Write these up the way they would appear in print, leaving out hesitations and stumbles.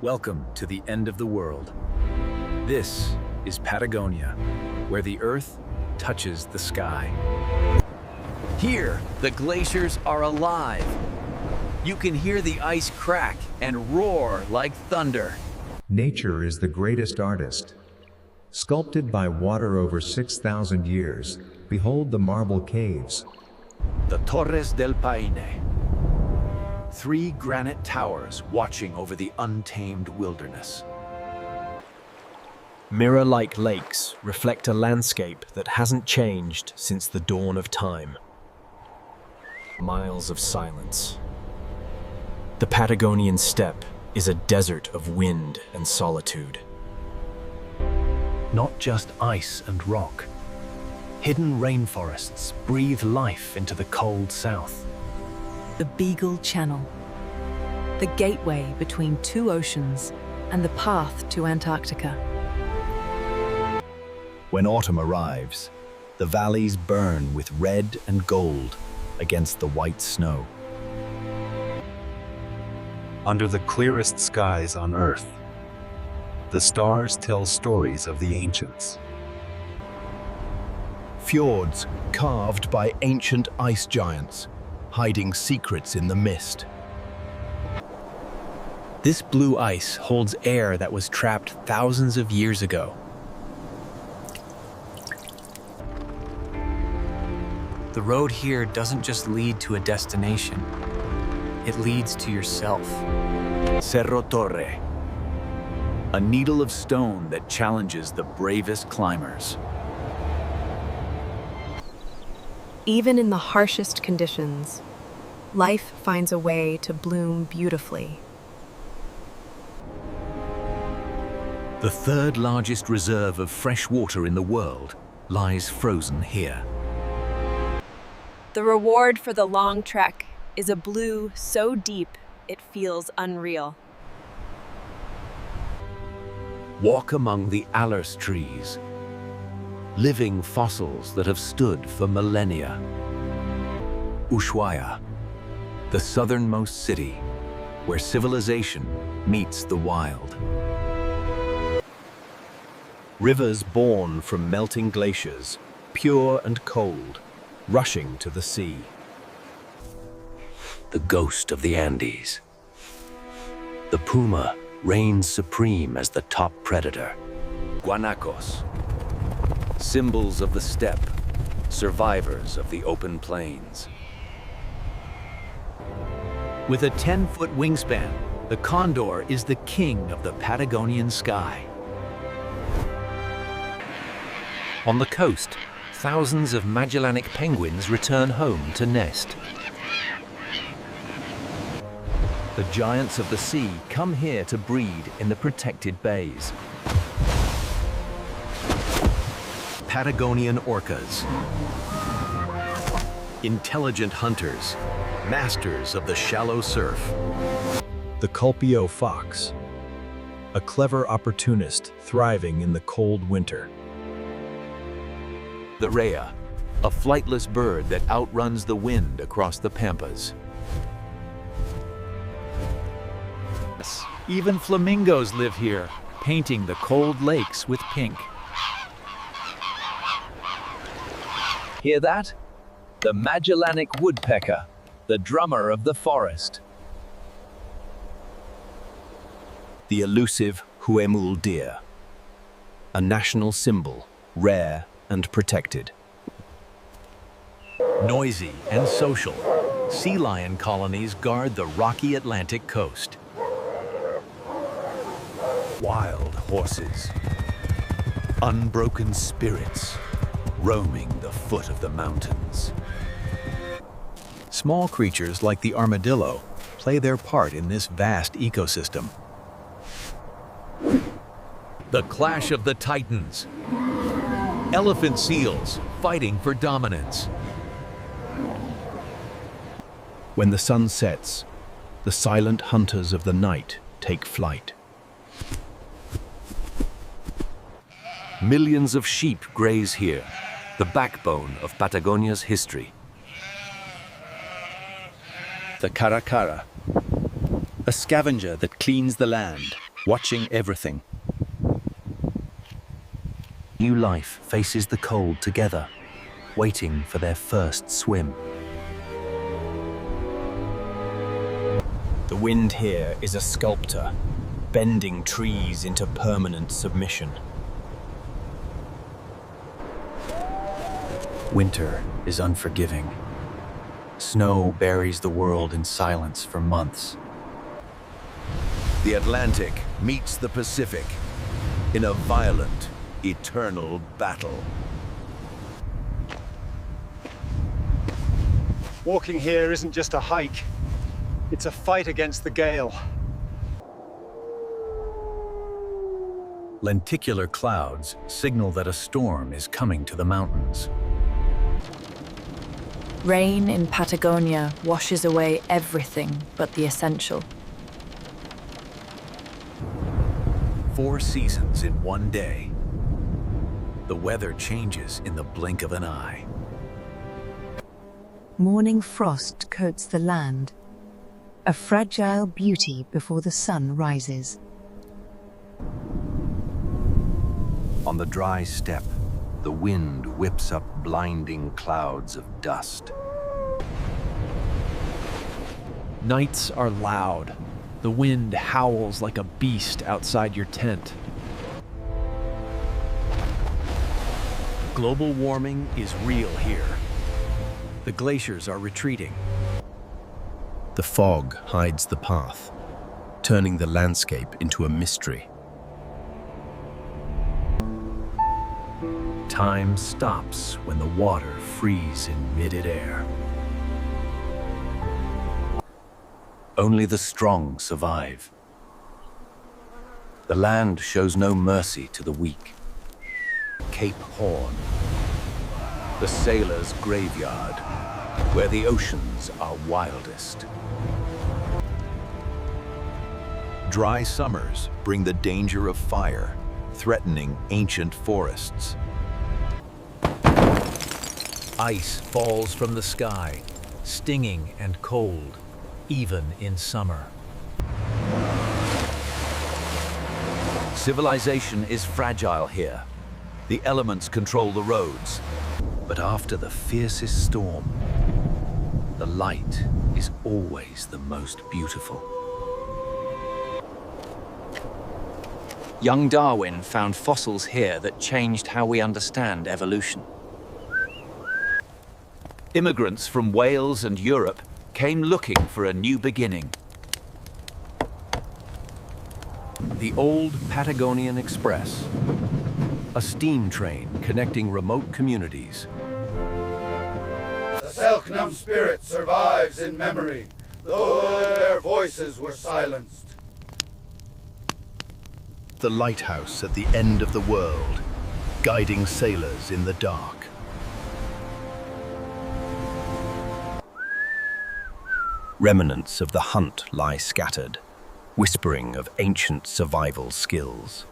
Welcome to the end of the world. This is Patagonia, where the earth touches the sky. Here, the glaciers are alive. You can hear the ice crack and roar like thunder. Nature is the greatest artist. Sculpted by water over 6,000 years, behold the marble caves. The Torres del Paine. 3 granite towers watching over the untamed wilderness. Mirror-like lakes reflect a landscape that hasn't changed since the dawn of time. Miles of silence. The Patagonian steppe is a desert of wind and solitude. Not just ice and rock. Hidden rainforests breathe life into the cold south. The Beagle Channel, the gateway between 2 oceans and the path to Antarctica. When autumn arrives, the valleys burn with red and gold against the white snow. Under the clearest skies on Earth, the stars tell stories of the ancients. Fjords carved by ancient ice giants, hiding secrets in the mist. This blue ice holds air that was trapped thousands of years ago. The road here doesn't just lead to a destination. It leads to yourself. Cerro Torre, a needle of stone that challenges the bravest climbers. Even in the harshest conditions, life finds a way to bloom beautifully. The 3rd largest reserve of fresh water in the world lies frozen here. The reward for the long trek is a blue so deep it feels unreal. Walk among the Allers trees, living fossils that have stood for millennia. Ushuaia, the southernmost city, where civilization meets the wild. Rivers born from melting glaciers, pure and cold, rushing to the sea. The ghost of the Andes. The puma reigns supreme as the top predator. Guanacos, symbols of the steppe, survivors of the open plains. With a 10-foot wingspan, the condor is the king of the Patagonian sky. On the coast, thousands of Magellanic penguins return home to nest. The giants of the sea come here to breed in the protected bays. Patagonian orcas. Intelligent hunters, masters of the shallow surf. The Culpio fox, a clever opportunist thriving in the cold winter. The rhea, a flightless bird that outruns the wind across the pampas. Even flamingos live here, painting the cold lakes with pink. Hear that? The Magellanic woodpecker, the drummer of the forest. The elusive huemul deer, a national symbol, rare and protected. Noisy and social, sea lion colonies guard the rocky Atlantic coast. Wild horses, unbroken spirits, roaming the foot of the mountains. Small creatures like the armadillo play their part in this vast ecosystem. The clash of the titans. Elephant seals fighting for dominance. When the sun sets, the silent hunters of the night take flight. Millions of sheep graze here, the backbone of Patagonia's history. The caracara, a scavenger that cleans the land, watching everything. New life faces the cold together, waiting for their first swim. The wind here is a sculptor, bending trees into permanent submission. Winter is unforgiving. Snow buries the world in silence for months. The Atlantic meets the Pacific in a violent, eternal battle. Walking here isn't just a hike, it's a fight against the gale. Lenticular clouds signal that a storm is coming to the mountains. Rain in Patagonia washes away everything but the essential. 4 seasons in one day. The weather changes in the blink of an eye. Morning frost coats the land, a fragile beauty before the sun rises. On the dry steppe, the wind whips up blinding clouds of dust. Nights are loud. The wind howls like a beast outside your tent. Global warming is real here. The glaciers are retreating. The fog hides the path, turning the landscape into a mystery. Time stops when the water freezes in mid-air. Only the strong survive. The land shows no mercy to the weak. Cape Horn, the sailor's graveyard, where the oceans are wildest. Dry summers bring the danger of fire, threatening ancient forests. Ice falls from the sky, stinging and cold, even in summer. Civilization is fragile here. The elements control the roads. But after the fiercest storm, the light is always the most beautiful. Young Darwin found fossils here that changed how we understand evolution. Immigrants from Wales and Europe came looking for a new beginning. The old Patagonian Express, a steam train connecting remote communities. The Selknam spirit survives in memory, though their voices were silenced. The lighthouse at the end of the world, guiding sailors in the dark. Remnants of the hunt lie scattered, whispering of ancient survival skills.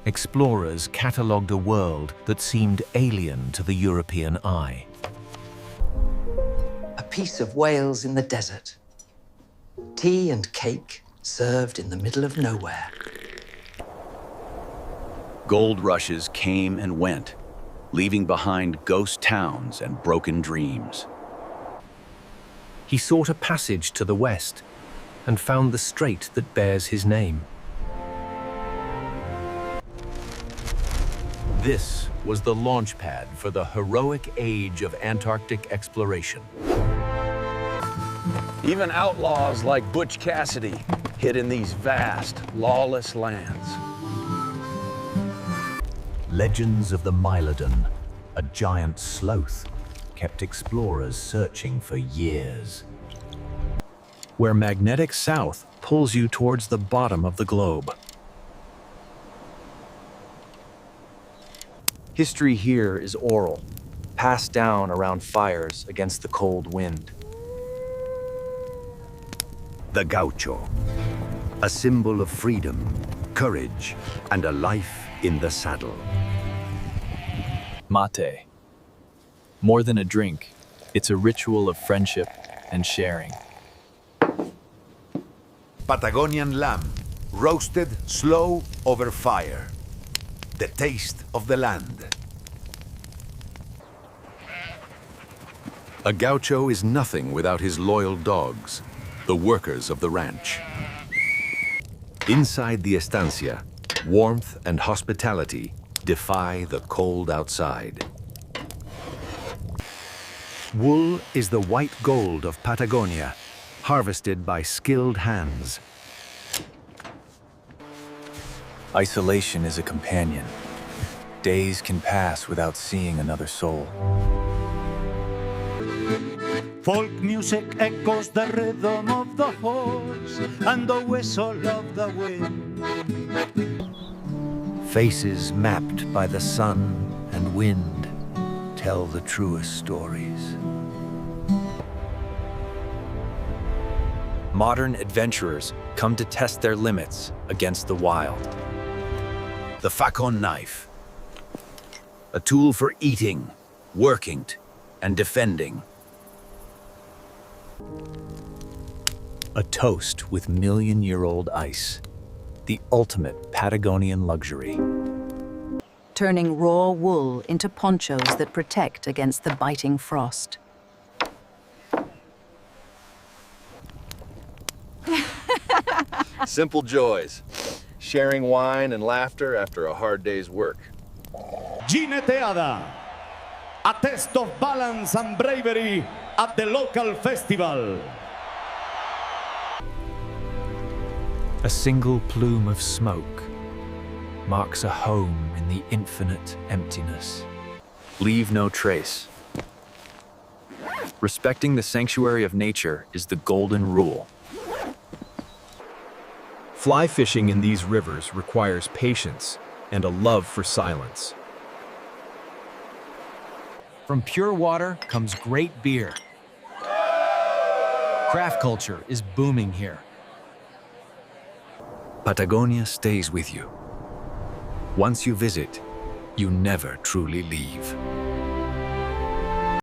Explorers catalogued a world that seemed alien to the European eye. A piece of Wales in the desert. Tea and cake served in the middle of nowhere. Gold rushes came and went, leaving behind ghost towns and broken dreams. He sought a passage to the west and found the strait that bears his name. This was the launch pad for the heroic age of Antarctic exploration. Even outlaws like Butch Cassidy hid in these vast, lawless lands. Legends of the Mylodon, a giant sloth, kept explorers searching for years. Where magnetic south pulls you towards the bottom of the globe. History here is oral, passed down around fires against the cold wind. The gaucho, a symbol of freedom, courage, and a life in the saddle. Mate. More than a drink, it's a ritual of friendship and sharing. Patagonian lamb, roasted slow over fire. The taste of the land. A gaucho is nothing without his loyal dogs, the workers of the ranch. Inside the estancia, warmth and hospitality defy the cold outside. Wool is the white gold of Patagonia, harvested by skilled hands. Isolation is a companion. Days can pass without seeing another soul. Folk music echoes the rhythm of the horse and the whistle of the wind. Faces mapped by the sun and wind tell the truest stories. Modern adventurers come to test their limits against the wild. The facon knife. A tool for eating, working, and defending. A toast with million-year-old ice. The ultimate Patagonian luxury. Turning raw wool into ponchos that protect against the biting frost. Simple joys. Sharing wine and laughter after a hard day's work. Jineteada, a test of balance and bravery at the local festival. A single plume of smoke marks a home in the infinite emptiness. Leave no trace. Respecting the sanctuary of nature is the golden rule. Fly fishing in these rivers requires patience and a love for silence. From pure water comes great beer. Craft culture is booming here. Patagonia stays with you. Once you visit, you never truly leave.